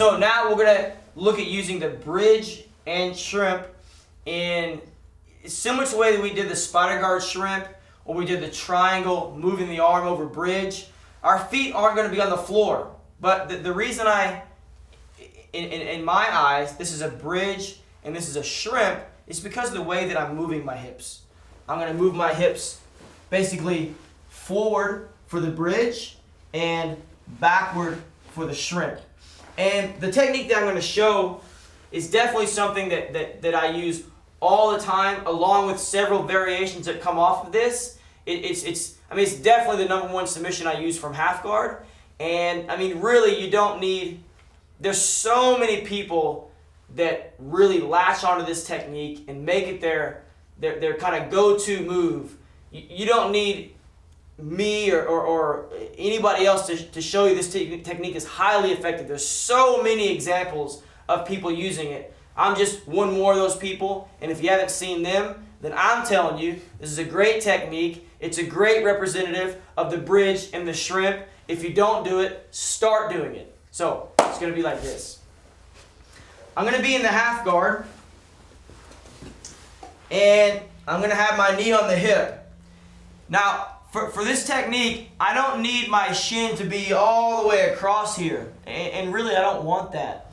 So now we're gonna look at using the bridge and shrimp in similar to the way that we did the spider guard shrimp, or we did the triangle, moving the arm over bridge. Our feet aren't gonna be on the floor, but the reason in my eyes, this is a bridge and this is a shrimp, is because of the way that I'm moving my hips. I'm gonna move my hips basically forward for the bridge and backward for the shrimp. And the technique that I'm going to show is definitely something that I use all the time, along with several variations that come off of this. It's definitely the number one submission I use from half guard. And I mean, really, you don't need, there's so many people that really latch onto this technique and make it their kind of go-to move. You don't need me or anybody else to show you this technique is highly effective. There's so many examples of people using it. I'm just one more of those people, and if you haven't seen them, then I'm telling you, this is a great technique. It's a great representative of the bridge and the shrimp. If you don't do it, start doing it. So it's going to be like this. I'm going to be in the half guard, and I'm going to have my knee on the hip. Now, for this technique, I don't need my shin to be all the way across here. And really, I don't want that.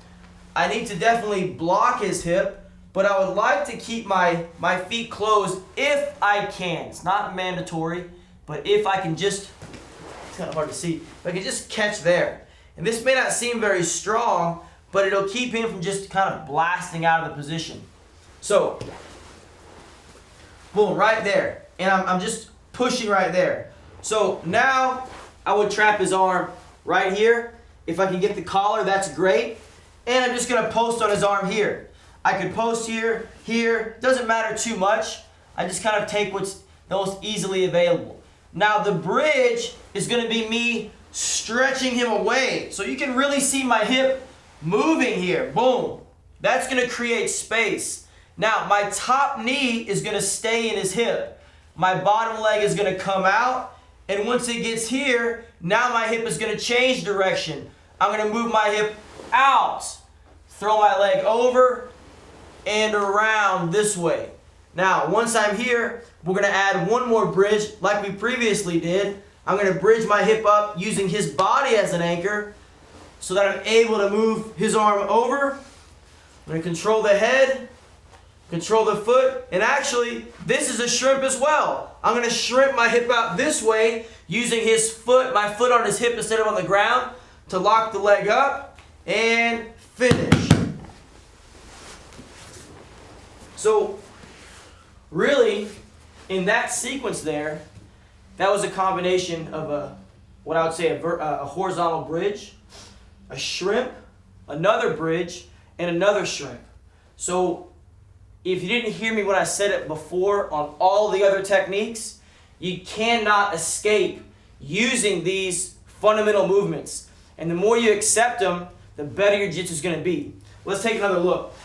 I need to definitely block his hip, but I would like to keep my feet closed if I can. It's not mandatory, but if I can just, it's kind of hard to see, if I can just catch there. And this may not seem very strong, but it'll keep him from just kind of blasting out of the position. So, boom, right there. And I'm just pushing right there. So now I would trap his arm right here. If I can get the collar, that's great. And I'm just gonna post on his arm here. I could post here, here, doesn't matter too much. I just kind of take what's the most easily available. Now the bridge is gonna be me stretching him away. So you can really see my hip moving here, boom. That's gonna create space. Now my top knee is gonna stay in his hip. My bottom leg is going to come out, and once it gets here, now my hip is going to change direction. I'm going to move my hip out, throw my leg over and around this way. Now, once I'm here, we're going to add one more bridge like we previously did. I'm going to bridge my hip up using his body as an anchor so that I'm able to move his arm over. I'm going to control the head. Control the foot, and actually, this is a shrimp as well. I'm gonna shrimp my hip out this way, using his foot, my foot on his hip instead of on the ground, to lock the leg up, and finish. So, really, in that sequence there, that was a combination of what I would say a horizontal bridge, a shrimp, another bridge, and another shrimp. So, if you didn't hear me when I said it before on all the other techniques, you cannot escape using these fundamental movements. And the more you accept them, the better your jiu-jitsu is going to be. Let's take another look.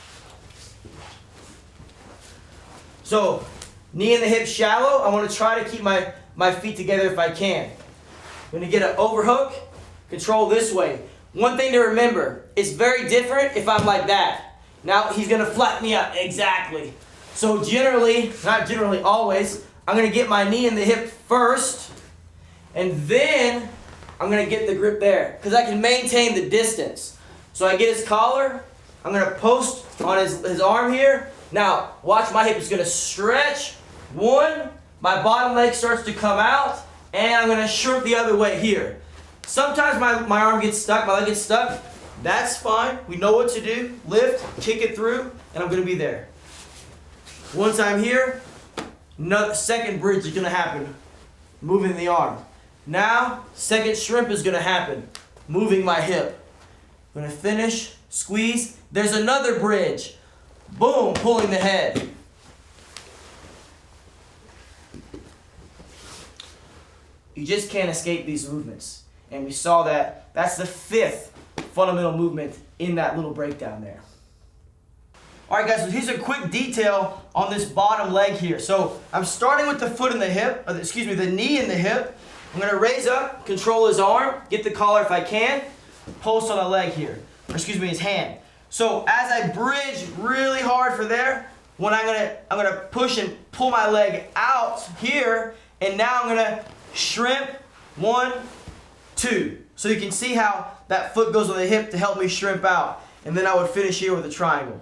So, knee and the hip shallow. I want to try to keep my feet together if I can. I'm going to get an overhook, control this way. One thing to remember, it's very different if I'm like that. Now he's going to flatten me up, exactly. So generally, not generally, always, I'm going to get my knee in the hip first, and then I'm going to get the grip there, because I can maintain the distance. So I get his collar, I'm going to post on his arm here. Now, watch, my hip is going to stretch. One, my bottom leg starts to come out, and I'm going to shrimp the other way here. Sometimes my arm gets stuck, my leg gets stuck. That's fine. We know what to do. Lift, kick it through, and I'm going to be there. Once I'm here, another second bridge is going to happen, moving the arm. Now, second shrimp is going to happen, moving my hip. I'm going to finish, squeeze. There's another bridge. Boom, pulling the head. You just can't escape these movements. And we saw that. That's the fifth fundamental movement in that little breakdown there. All right, guys, so here's a quick detail on this bottom leg here. So I'm starting with the foot in the hip, the knee in the hip. I'm gonna raise up, control his arm, get the collar if I can, post on the leg here. his hand. So as I bridge really hard for there, when I'm gonna push and pull my leg out here, and now I'm gonna shrimp, 1, 2. So you can see how that foot goes on the hip to help me shrimp out. And then I would finish here with a triangle.